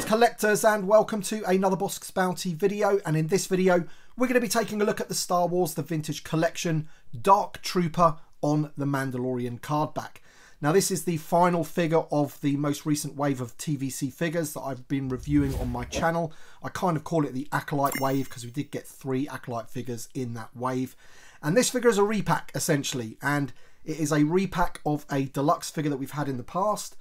collectors, and welcome to another Bossk's Bounty video. And in this video we're going to be taking a look at the Star Wars The Vintage Collection Dark Trooper on the Mandalorian card back. Now this is the final figure of the most recent wave of TVC figures that I've been reviewing on my channel. I kind of call it the Acolyte wave because we did get 3 Acolyte figures in that wave. And this figure is a repack essentially, and it is a repack of a deluxe figure that we've had in the past.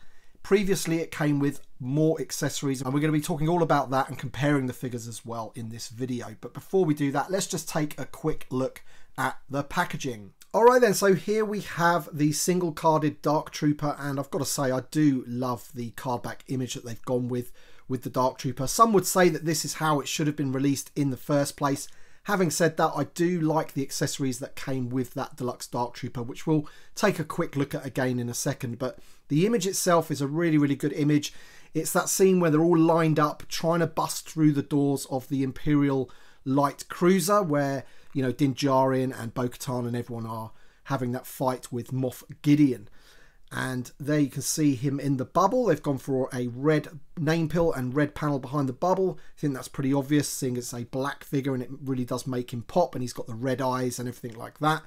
Previously it came with more accessories, and we're going to be talking all about that and comparing the figures as well in this video. But before we do that, let's just take a quick look at the packaging. Alright then, so here we have the single carded Dark Trooper, and I've got to say I do love the card back image that they've gone with the Dark Trooper. Some would say that this is how it should have been released in the first place. Having said that, I do like the accessories that came with that deluxe Dark Trooper, which we'll take a quick look at again in a second. But the image itself is a really good image. It's that scene where they're all lined up trying to bust through the doors of the Imperial light cruiser, where, you know, Din Djarin and Bo-Katan and everyone are having that fight with Moff Gideon. And there you can see him in the bubble. They've gone for a red name pill and red panel behind the bubble. I think that's pretty obvious, seeing it's a black figure, and it really does make him pop, and he's got the red eyes and everything like that.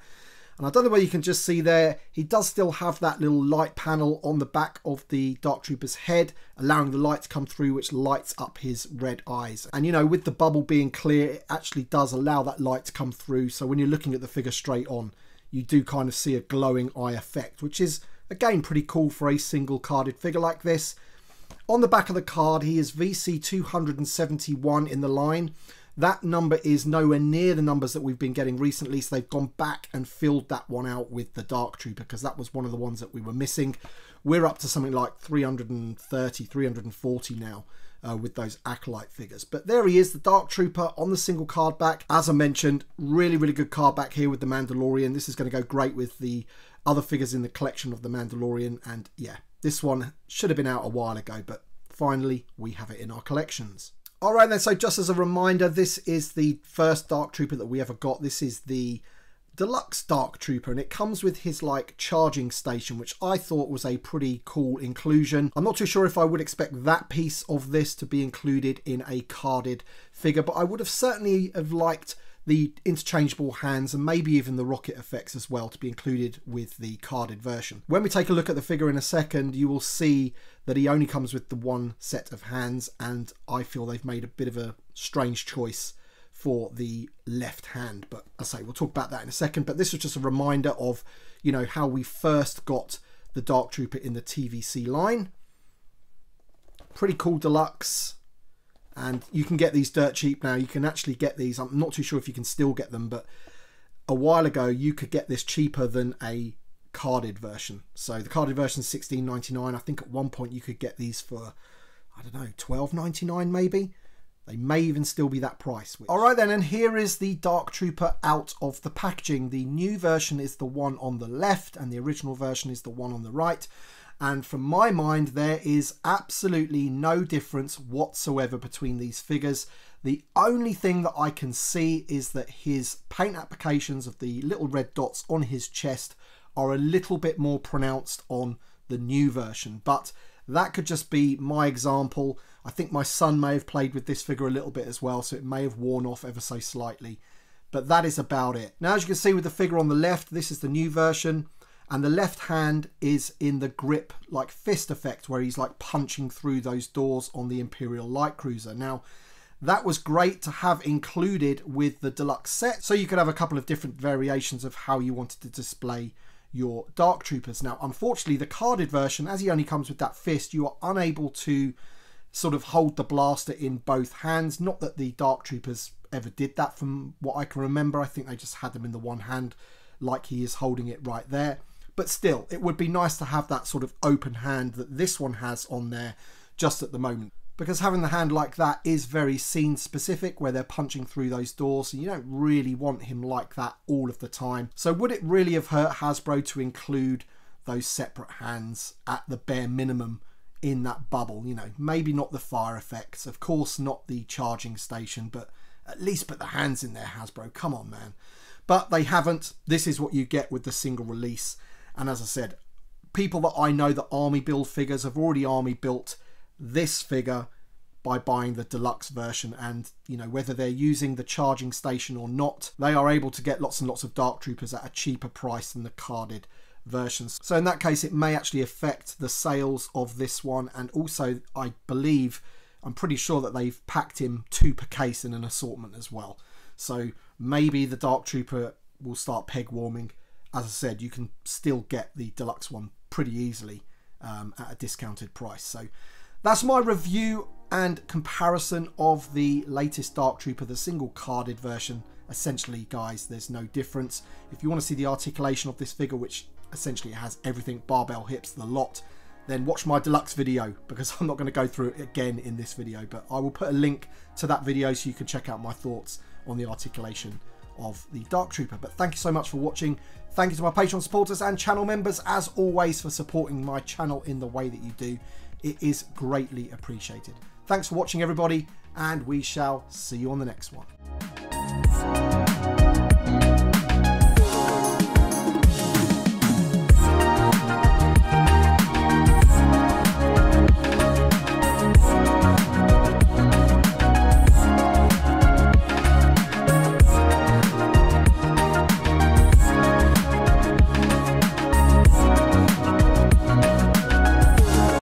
And I don't know whether you can just see there, he does still have that little light panel on the back of the Dark Trooper's head, allowing the light to come through, which lights up his red eyes. And you know, with the bubble being clear, it actually does allow that light to come through. So when you're looking at the figure straight on, you do kind of see a glowing eye effect, which is, again, pretty cool for a single carded figure like this. On the back of the card, he is VC271 in the line. That number is nowhere near the numbers that we've been getting recently, so they've gone back and filled that one out with the Dark Trooper, because that was one of the ones that we were missing. We're up to something like 330, 340 now with those Acolyte figures. But there he is, the Dark Trooper on the single card back. As I mentioned, really good card back here with the Mandalorian. This is going to go great with the other figures in the collection of the Mandalorian, and yeah, this one should have been out a while ago, but finally we have it in our collections. Alright then, so just as a reminder, this is the first Dark Trooper that we ever got. This is the deluxe Dark Trooper, and it comes with his like charging station, which I thought was a pretty cool inclusion. I'm not too sure if I would expect that piece of this to be included in a carded figure, but I would have certainly have liked the interchangeable hands and maybe even the rocket effects as well to be included with the carded version. When we take a look at the figure in a second, you will see that he only comes with the one set of hands, and I feel they've made a bit of a strange choice for the left hand. But as I say, we'll talk about that in a second. But this was just a reminder of, you know, how we first got the Dark Trooper in the TVC line. Pretty cool deluxe. And you can get these dirt cheap now. You can actually get these. I'm not too sure if you can still get them, but a while ago you could get this cheaper than a carded version. So the carded version is $16.99. I think at one point you could get these for, I don't know, $12.99 maybe. They may even still be that price. Alright then, and here is the Dark Trooper out of the packaging. The new version is the one on the left, and the original version is the one on the right. And from my mind, there is absolutely no difference whatsoever between these figures. The only thing that I can see is that his paint applications of the little red dots on his chest are a little bit more pronounced on the new version. But that could just be my example. I think my son may have played with this figure a little bit as well, so it may have worn off ever so slightly. But that is about it. Now, as you can see with the figure on the left, this is the new version. And the left hand is in the grip, like fist effect, where he's like punching through those doors on the Imperial light cruiser. Now, that was great to have included with the deluxe set, so you could have a couple of different variations of how you wanted to display your Dark Troopers. Now, unfortunately, the carded version, as he only comes with that fist, you are unable to sort of hold the blaster in both hands. Not that the Dark Troopers ever did that from what I can remember. I think they just had them in the one hand like he is holding it right there. But still, it would be nice to have that sort of open hand that this one has on there just at the moment. Because having the hand like that is very scene specific, where they're punching through those doors, and you don't really want him like that all of the time. So would it really have hurt Hasbro to include those separate hands at the bare minimum in that bubble? You know, maybe not the fire effects, of course not the charging station, but at least put the hands in there, Hasbro. Come on, man. But they haven't. This is what you get with the single release. And as I said, people that I know that army build figures have already army built this figure by buying the deluxe version, and you know, whether they're using the charging station or not, they are able to get lots and lots of Dark Troopers at a cheaper price than the carded versions. So in that case, it may actually affect the sales of this one. And also, I'm pretty sure that they've packed in 2 per case in an assortment as well. So maybe the Dark Trooper will start peg warming. As I said, you can still get the deluxe one pretty easily at a discounted price. So that's my review and comparison of the latest Dark Trooper, the single carded version. Essentially, guys, there's no difference. If you want to see the articulation of this figure, which essentially has everything, barbell, hips, the lot, then watch my deluxe video, because I'm not going to go through it again in this video, but I will put a link to that video so you can check out my thoughts on the articulation of the Dark Trooper. But thank you so much for watching. Thank you to my Patreon supporters and channel members, as always, for supporting my channel in the way that you do. It is greatly appreciated. Thanks for watching, everybody, and we shall see you on the next one.